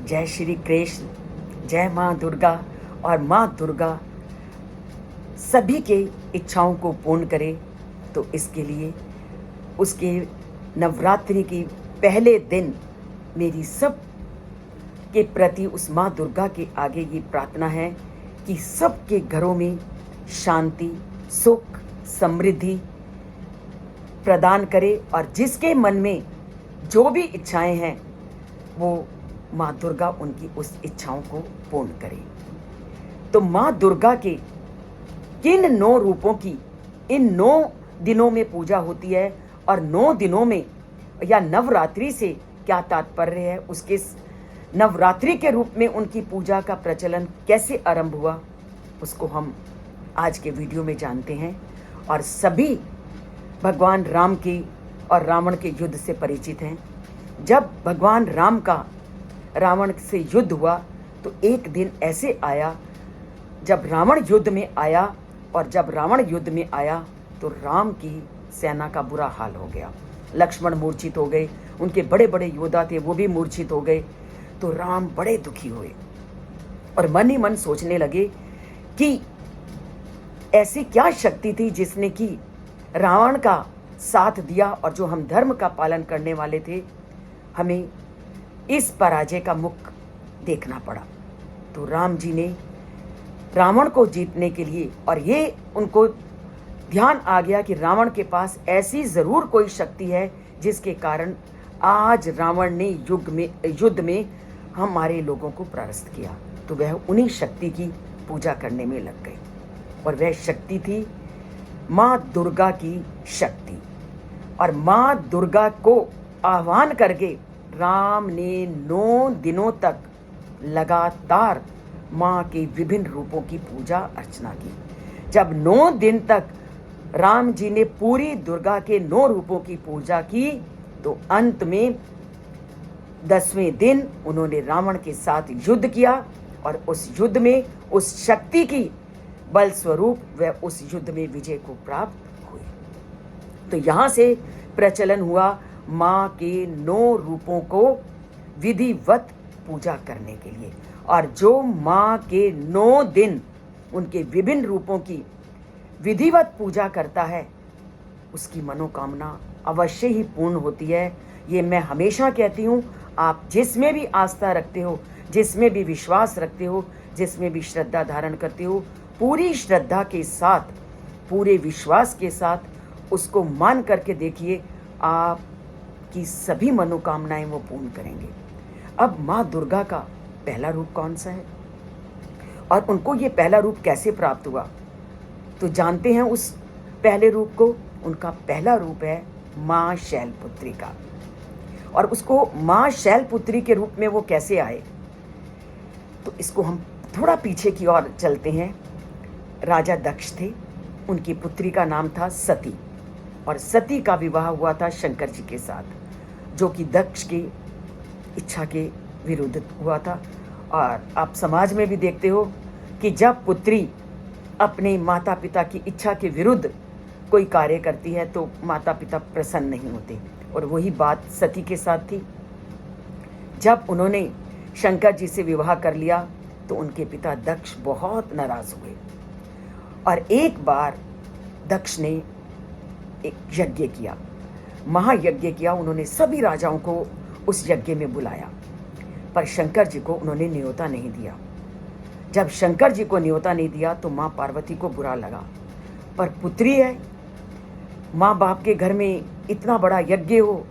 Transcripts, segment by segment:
जय श्री कृष्ण, जय माँ दुर्गा। और माँ दुर्गा सभी के इच्छाओं को पूर्ण करे, तो इसके लिए उसके नवरात्रि के पहले दिन मेरी सब के प्रति उस माँ दुर्गा के आगे ये प्रार्थना है कि सबके घरों में शांति, सुख, समृद्धि प्रदान करे, और जिसके मन में जो भी इच्छाएं हैं वो माँ दुर्गा उनकी उस इच्छाओं को पूर्ण करे। तो माँ दुर्गा के किन 9 रूपों की इन 9 दिनों में पूजा होती है, और 9 दिनों में या नवरात्रि से क्या तात्पर्य है, उसके नवरात्रि के रूप में उनकी पूजा का प्रचलन कैसे आरंभ हुआ, उसको हम आज के वीडियो में जानते हैं। और सभी भगवान राम के और रावण के युद्ध से परिचित हैं। जब भगवान राम का रावण से युद्ध हुआ तो एक दिन ऐसे आया जब रावण युद्ध में आया, और जब रावण युद्ध में आया तो राम की सेना का बुरा हाल हो गया। लक्ष्मण मूर्छित हो गए, उनके बड़े बड़े योद्धा थे वो भी मूर्छित हो गए। तो राम बड़े दुखी हुए और मन ही मन सोचने लगे कि ऐसी क्या शक्ति थी जिसने कि रावण का साथ दिया, और जो हम धर्म का पालन करने वाले थे हमें इस पराजय का मुख देखना पड़ा। तो राम जी ने रावण को जीतने के लिए, और ये उनको ध्यान आ गया कि रावण के पास ऐसी जरूर कोई शक्ति है जिसके कारण आज रावण ने युद्ध में हमारे लोगों को परास्त किया। तो वह उन्हीं शक्ति की पूजा करने में लग गए, और वह शक्ति थी माँ दुर्गा की शक्ति। और माँ दुर्गा को आह्वान करके राम ने 9 दिनों तक लगातार माँ के विभिन्न रूपों की पूजा अर्चना की। जब 9 दिन तक राम जी ने पूरी दुर्गा के 9 रूपों की पूजा की, तो अंत में 10वें दिन उन्होंने रावण के साथ युद्ध किया, और उस युद्ध में उस शक्ति की बल स्वरूप वह उस युद्ध में विजय को प्राप्त हुए। तो यहाँ से प्रचलन हुआ माँ के 9 रूपों को विधिवत पूजा करने के लिए। और जो माँ के 9 दिन उनके विभिन्न रूपों की विधिवत पूजा करता है उसकी मनोकामना अवश्य ही पूर्ण होती है। ये मैं हमेशा कहती हूँ, आप जिसमें भी आस्था रखते हो, जिसमें भी विश्वास रखते हो, जिसमें भी श्रद्धा धारण करते हो, पूरी श्रद्धा के साथ, पूरे विश्वास के साथ उसको मान करके देखिए, आपकी सभी मनोकामनाएं वो पूर्ण करेंगे। अब माँ दुर्गा का पहला रूप कौन सा है और उनको ये पहला रूप कैसे प्राप्त हुआ, तो जानते हैं उस पहले रूप को। उनका पहला रूप है माँ शैलपुत्री का, और उसको माँ शैलपुत्री के रूप में वो कैसे आए, तो इसको हम थोड़ा पीछे की ओर चलते हैं। राजा दक्ष थे, उनकी पुत्री का नाम था सती, और सती का विवाह हुआ था शंकर जी के साथ, जो कि दक्ष की इच्छा के विरुद्ध हुआ था। और आप समाज में भी देखते हो कि जब पुत्री अपने माता पिता की इच्छा के विरुद्ध कोई कार्य करती है तो माता पिता प्रसन्न नहीं होते, और वही बात सती के साथ थी। जब उन्होंने शंकर जी से विवाह कर लिया तो उनके पिता दक्ष बहुत नाराज हुए, और एक बार दक्ष ने एक यज्ञ किया, महायज्ञ किया। उन्होंने सभी राजाओं को उस यज्ञ में बुलाया, पर शंकर जी को उन्होंने न्योता नहीं दिया। जब शंकर जी को न्योता नहीं दिया तो माँ पार्वती को बुरा लगा, पर पुत्री है, माँ बाप के घर में इतना बड़ा यज्ञ हो,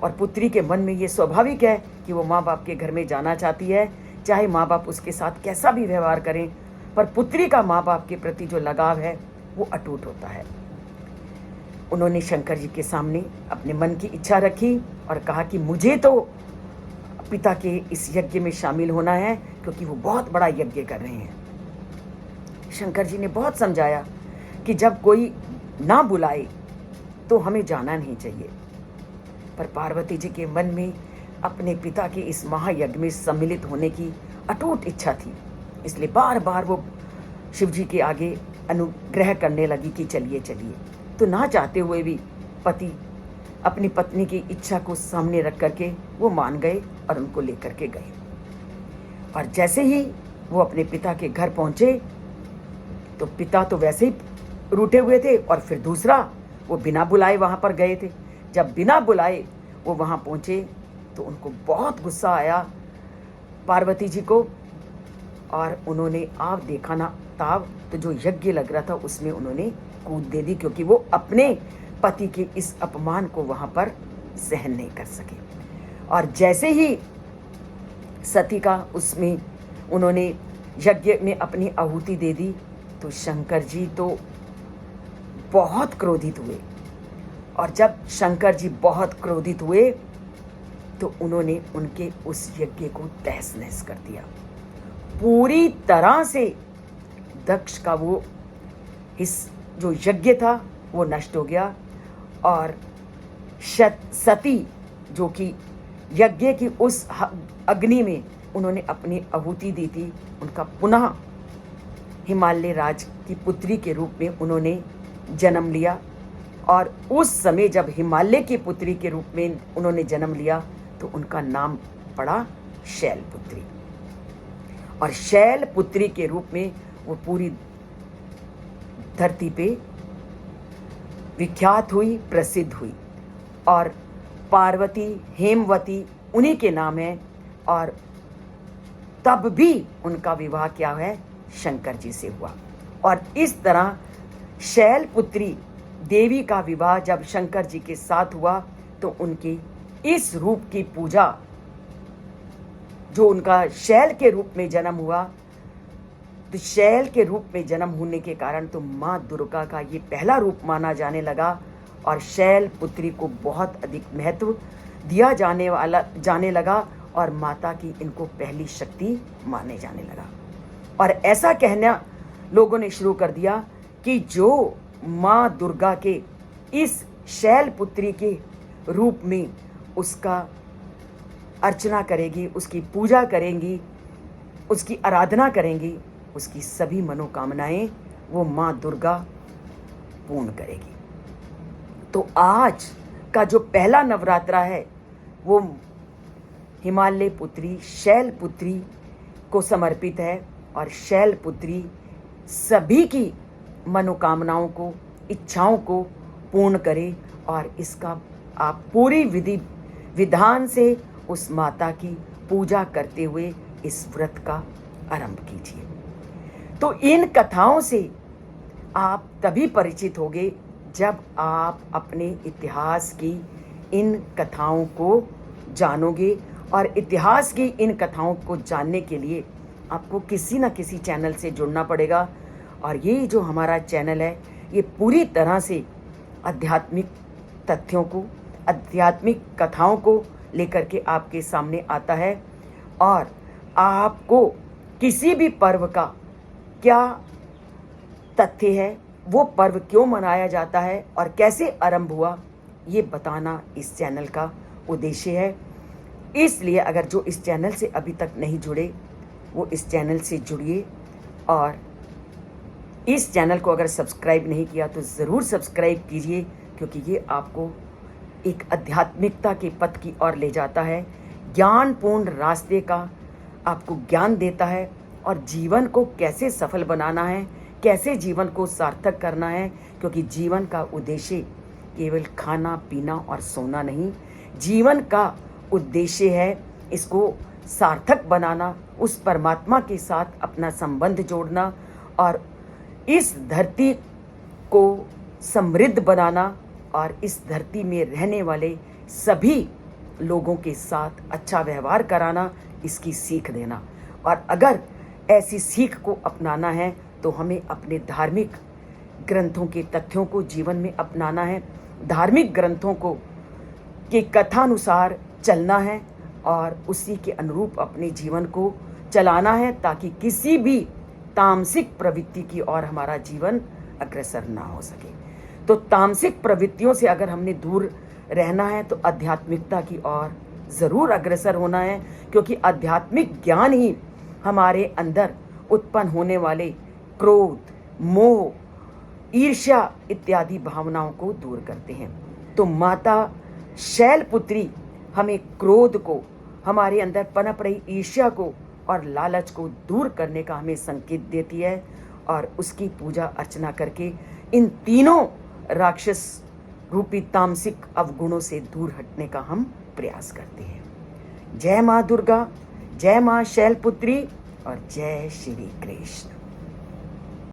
और पुत्री के मन में ये स्वाभाविक है कि वो माँ बाप के घर में जाना चाहती है, चाहे माँ बाप उसके साथ कैसा भी व्यवहार करें, पर पुत्री का माँ बाप के प्रति जो लगाव है वो अटूट होता है। उन्होंने शंकर जी के सामने अपने मन की इच्छा रखी और कहा कि मुझे तो पिता के इस यज्ञ में शामिल होना है, क्योंकि वो बहुत बड़ा यज्ञ कर रहे हैं। शंकर जी ने बहुत समझाया कि जब कोई ना बुलाए तो हमें जाना नहीं चाहिए, पर पार्वती जी के मन में अपने पिता के इस महायज्ञ में सम्मिलित होने की अटूट इच्छा थी, इसलिए बार बार वो शिव जी के आगे अनुग्रह करने लगी कि चलिए चलिए। तो ना चाहते हुए भी पति अपनी पत्नी की इच्छा को सामने रख करके वो मान गए और उनको लेकर के गए। और जैसे ही वो अपने पिता के घर पहुंचे तो पिता तो वैसे ही रूठे हुए थे, और फिर दूसरा वो बिना बुलाए वहाँ पर गए थे। जब बिना बुलाए वो वहाँ पहुँचे तो उनको बहुत गुस्सा आया पार्वती जी को, और उन्होंने आप देखा ना ताव, तो जो यज्ञ लग रहा था उसमें उन्होंने कूद दे दी, क्योंकि वो अपने पति के इस अपमान को वहाँ पर सहन नहीं कर सके। और जैसे ही सती का उसमें उन्होंने यज्ञ में अपनी आहुति दे दी तो शंकर जी तो बहुत क्रोधित हुए। और जब शंकर जी बहुत क्रोधित हुए तो उन्होंने उनके उस यज्ञ को तहस नहस कर दिया। पूरी तरह से दक्ष का वो इस जो यज्ञ था वो नष्ट हो गया, और सती जो कि यज्ञ की उस अग्नि में उन्होंने अपनी आहुति दी थी, उनका पुनः हिमालय राज की पुत्री के रूप में उन्होंने जन्म लिया। और उस समय जब हिमालय की पुत्री के रूप में उन्होंने जन्म लिया तो उनका नाम पड़ा शैलपुत्री, और शैलपुत्री के रूप में वो पूरी धरती पे विख्यात हुई, प्रसिद्ध हुई। और पार्वती, हेमवती उन्हीं के नाम है, और तब भी उनका विवाह क्या है, शंकर जी से हुआ। और इस तरह शैलपुत्री देवी का विवाह जब शंकर जी के साथ हुआ तो उनकी इस रूप की पूजा, जो उनका शैल के रूप में जन्म हुआ, तो शैल के रूप में जन्म होने के कारण तो माँ दुर्गा का ये पहला रूप माना जाने लगा, और शैल पुत्री को बहुत अधिक महत्व दिया जाने लगा, और माता की इनको पहली शक्ति माने जाने लगा। और ऐसा कहना लोगों ने शुरू कर दिया कि जो माँ दुर्गा के इस शैलपुत्री के रूप में उसका अर्चना करेगी, उसकी पूजा करेंगी, उसकी आराधना करेंगी, उसकी सभी मनोकामनाएं वो माँ दुर्गा पूर्ण करेगी। तो आज का जो पहला नवरात्रा है वो हिमालय पुत्री शैलपुत्री को समर्पित है, और शैलपुत्री सभी की मनोकामनाओं को, इच्छाओं को पूर्ण करे, और इसका आप पूरी विधि विधान से उस माता की पूजा करते हुए इस व्रत का आरंभ कीजिए। तो इन कथाओं से आप तभी परिचित होंगे जब आप अपने इतिहास की इन कथाओं को जानोगे, और इतिहास की इन कथाओं को जानने के लिए आपको किसी न किसी चैनल से जुड़ना पड़ेगा। और ये जो हमारा चैनल है ये पूरी तरह से आध्यात्मिक तथ्यों को, आध्यात्मिक कथाओं को लेकर के आपके सामने आता है, और आपको किसी भी पर्व का क्या तथ्य है, वो पर्व क्यों मनाया जाता है और कैसे आरंभ हुआ, ये बताना इस चैनल का उद्देश्य है। इसलिए अगर जो इस चैनल से अभी तक नहीं जुड़े वो इस चैनल से जुड़िए, और इस चैनल को अगर सब्सक्राइब नहीं किया तो ज़रूर सब्सक्राइब कीजिए, क्योंकि ये आपको एक आध्यात्मिकता के पथ की ओर ले जाता है, ज्ञानपूर्ण रास्ते का आपको ज्ञान देता है, और जीवन को कैसे सफल बनाना है, कैसे जीवन को सार्थक करना है, क्योंकि जीवन का उद्देश्य केवल खाना पीना और सोना नहीं, जीवन का उद्देश्य है इसको सार्थक बनाना, उस परमात्मा के साथ अपना संबंध जोड़ना, और इस धरती को समृद्ध बनाना, और इस धरती में रहने वाले सभी लोगों के साथ अच्छा व्यवहार कराना, इसकी सीख देना। और अगर ऐसी सीख को अपनाना है तो हमें अपने धार्मिक ग्रंथों के तथ्यों को जीवन में अपनाना है, धार्मिक ग्रंथों को के कथानुसार चलना है, और उसी के अनुरूप अपने जीवन को चलाना है, ताकि किसी भी तामसिक प्रवृत्ति की ओर हमारा जीवन अग्रसर ना हो सके। तो तामसिक प्रवृत्तियों से अगर हमने दूर रहना है तो आध्यात्मिकता की ओर ज़रूर अग्रसर होना है, क्योंकि आध्यात्मिक ज्ञान ही हमारे अंदर उत्पन्न होने वाले क्रोध, मोह, ईर्ष्या इत्यादि भावनाओं को दूर करते हैं। तो माता शैलपुत्री हमें क्रोध को, हमारे अंदर पनप रही ईर्ष्या को और लालच को दूर करने का हमें संकेत देती है, और उसकी पूजा अर्चना करके इन तीनों राक्षस रूपी तामसिक अवगुणों से दूर हटने का हम प्रयास करते हैं। जय माँ दुर्गा, जय माँ शैलपुत्री और जय श्री कृष्ण।